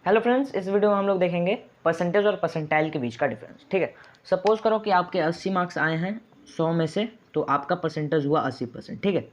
Hello friends, इस video में हम लोग देखेंगे परसेंटेज और परसेंटाइल के बीच का डिफरेंस। ठीक है, सपोज करो कि आपके 80 मार्क्स आए हैं 100 में से, तो आपका परसेंटेज हुआ 80%। ठीक है,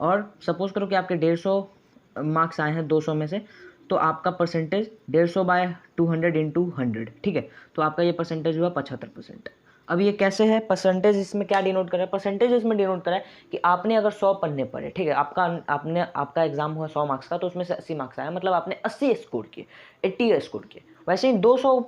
और सपोज करो कि आपके 150 मार्क्स आए हैं 200 में से, तो आपका परसेंटेज 150/200 इंटू 100। ठीक है, तो आपका ये परसेंटेज हुआ 75%। अब ये कैसे है परसेंटेज, इसमें क्या डिनोट कर रहा है? परसेंटेज इसमें डिनोट कर रहा है कि आपने अगर 100 पढ़ने पड़े, ठीक है, आपका एग्जाम हुआ 100 मार्क्स का, तो उसमें से 80 मार्क्स आया, मतलब आपने 80 स्कोर किए, 80 स्कोर किए। वैसे ही 200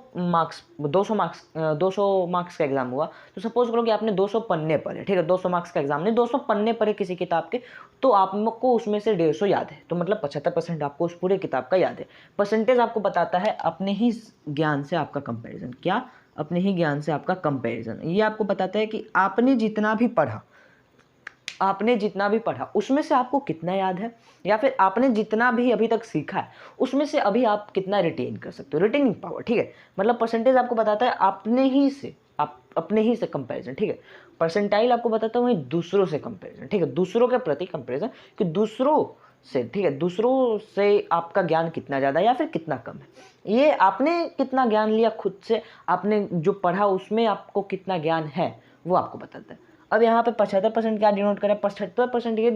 मार्क्स का एग्जाम हुआ, तो सपोज करो कि आपने 200 पन्ने पढ़े। ठीक है, 200 मार्क्स का एग्जाम नहीं, 200 पन्ने पढ़े किसी किताब के, तो आपको उसमें से 150 याद है, तो मतलब 75% आपको उस पूरे किताब का याद है। परसेंटेज आपको बताता है अपने ही ज्ञान से आपका कंपैरिजन। क्या? अपने ही ज्ञान से आपका कंपैरिजन। ये आपको बताता है कि आपने जितना भी पढ़ा उसमें से आपको कितना याद है, या फिर आपने जितना भी अभी तक सीखा है उसमें से अभी आप कितना रिटेन कर सकते हो, रिटेनिंग पावर। ठीक है, मतलब परसेंटेज आपको बताता है अपने ही से कंपैरिजन। ठीक है, परसेंटाइल आपको बताता है वही दूसरों से कंपैरिजन। ठीक है, दूसरों के प्रति कंपैरिजन कि दूसरों से, ठीक है, दूसरों से आपका ज्ञान कितना ज़्यादा या फिर कितना कम है। ये आपने कितना ज्ञान लिया खुद से, आपने जो पढ़ा उसमें आपको कितना ज्ञान है, वो आपको बताता है। अब यहाँ पे 75% क्या डिनोट कर रहा है? 75% ये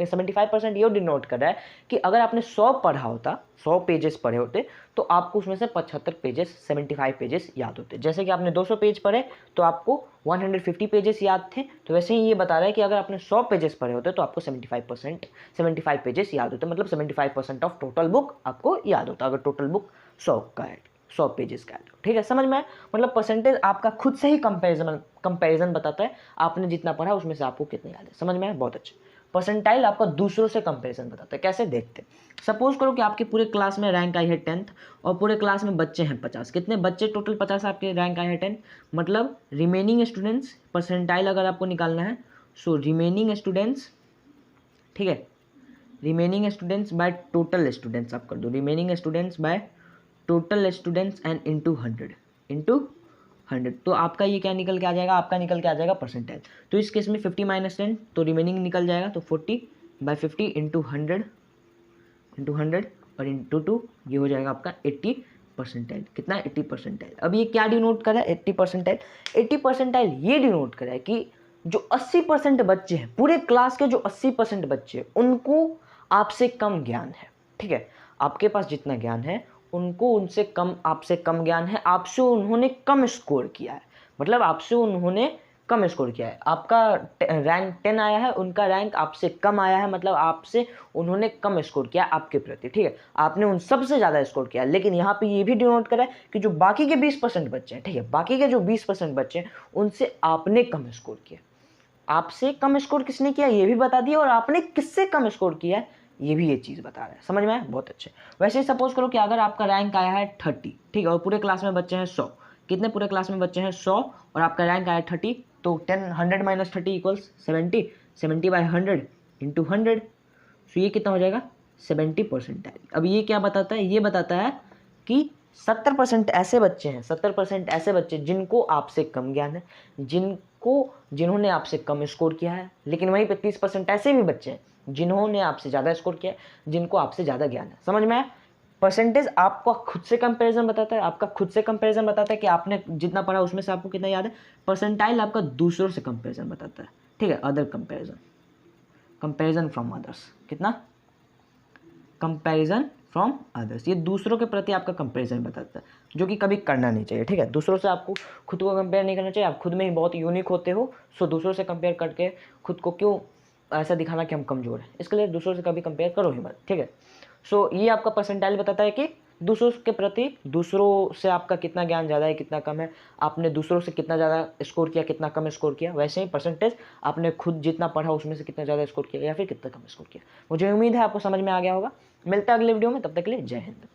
75% ये डिनोट कर रहा है कि अगर आपने 100 पढ़ा होता, 100 पेजेस पढ़े होते, तो आपको उसमें से 75 पेजेस, 75 पेजेस याद होते। जैसे कि आपने 200 पेज पढ़े तो आपको 150 पेजेस याद थे, तो वैसे ही ये बता रहा है कि अगर आपने 100 पेजेस पढ़े होते तो आपको 75 पेजेस याद होते, मतलब 75% ऑफ टोटल बुक आपको याद होता अगर टोटल बुक 100 पेजेस का है। ठीक है, समझ में आया? मतलब परसेंटेज आपका खुद से ही कंपैरिजन बताता है, आपने जितना पढ़ा उसमें से आपको कितना याद है। समझ में आया? बहुत अच्छा। परसेंटाइल आपका दूसरों से कंपैरिजन बताता है। कैसे? देखते हैं। सपोज करो कि आपके पूरे क्लास में रैंक आई है 10th, और पूरे क्लास में बच्चे हैं 50। कितने बच्चे टोटल? 50 आपके रैंक आए हैं 10, मतलब रिमेनिंग स्टूडेंट्स, परसेंटाइल अगर आपको निकालना है, सो रिमेनिंग स्टूडेंट्स, ठीक है, remaining students by total students आप कर दो, remaining students by total students and into 100, तो आपका ये क्या निकल के आ जाएगा? आपका निकल के आ जाएगा परसेंटेज। तो इस केस में 50 - 10, तो रिमेनिंग निकल जाएगा, तो 40/50 इंटू 100 और इंटू 2, ये हो जाएगा आपका 80 परसेंटाइल। कितना? 80 परसेंटाइल। अब ये क्या डिनोट कर रहा है? 80 परसेंटाइल। 80 परसेंटाइल ये डिनोट कर रहा है कि जो 80% बच्चे हैं, पूरे क्लास के जो 80% बच्चे हैं, उनको आपसे कम ज्ञान है। ठीक है, आपके पास जितना ज्ञान है उनको उनसे कम, आपसे कम ज्ञान है, आपसे उन्होंने कम स्कोर किया है, मतलब आपसे उन्होंने कम स्कोर किया है। आपका रैंक 10 आया है, उनका रैंक आपसे कम आया है, मतलब आपसे उन्होंने कम स्कोर किया आपके प्रति। ठीक है, आपने उन सबसे ज़्यादा स्कोर किया। लेकिन यहाँ पे ये भी डिनोट करा है कि जो बाकी के 20% बच्चे हैं, ठीक है, बाकी के जो 20% बच्चे हैं उनसे आपने कम स्कोर किया। आपसे कम स्कोर किसने किया ये भी बता दिया, और आपने किससे कम स्कोर किया है ये भी ये चीज़ बता रहा है। समझ में आया? बहुत अच्छे। वैसे ही सपोज करो कि अगर आपका रैंक आया है 30, ठीक है, और पूरे क्लास में बच्चे हैं 100। कितने पूरे क्लास में बच्चे हैं? 100, और आपका रैंक आया 30, तो 100 - 30 = 70, 70/100 इंटू 100, तो ये कितना हो जाएगा? 70 परसेंटाइल। अब ये क्या बताता है? ये बताता है कि 70% ऐसे बच्चे हैं, 70% ऐसे बच्चे जिनको आपसे कम ज्ञान है, जिन्होंने आपसे कम स्कोर किया है। लेकिन वहीं पे 30% ऐसे भी बच्चे हैं जिन्होंने आपसे ज़्यादा स्कोर किया है, जिनको आपसे ज़्यादा ज्ञान है। समझ में आया? परसेंटेज आपका खुद से कंपैरिजन बताता है, आपका खुद से कंपैरिजन बताता है कि आपने जितना पढ़ा उसमें से आपको कितना याद है। परसेंटाइल आपका दूसरों से कंपैरिजन बताता है। ठीक है, अदर कंपैरिजन फ्रॉम अदर्स। कितना? कंपैरिजन फ्रॉम अदर्स, ये दूसरों के प्रति आपका कंपैरिजन बताता है, जो कि कभी करना नहीं चाहिए। ठीक है, दूसरों से आपको खुद को कंपेयर नहीं करना चाहिए। आप खुद में ही बहुत यूनिक होते हो, सो दूसरों से कंपेयर करके खुद को क्यों ऐसा दिखाना कि हम कमज़ोर हैं? इसके लिए दूसरों से कभी कंपेयर करो ही मत। ठीक है, सो ये आपका परसेंटाइल बताता है कि दूसरों के प्रति, दूसरों से आपका कितना ज्ञान ज़्यादा है कितना कम है, आपने दूसरों से कितना ज़्यादा स्कोर किया कितना कम स्कोर किया। वैसे ही परसेंटेज आपने खुद जितना पढ़ा उसमें से कितना ज़्यादा स्कोर किया या फिर कितना कम स्कोर किया। मुझे उम्मीद है आपको समझ में आ गया होगा। मिलता है अगले वीडियो में, तब तक के लिए जय हिंद।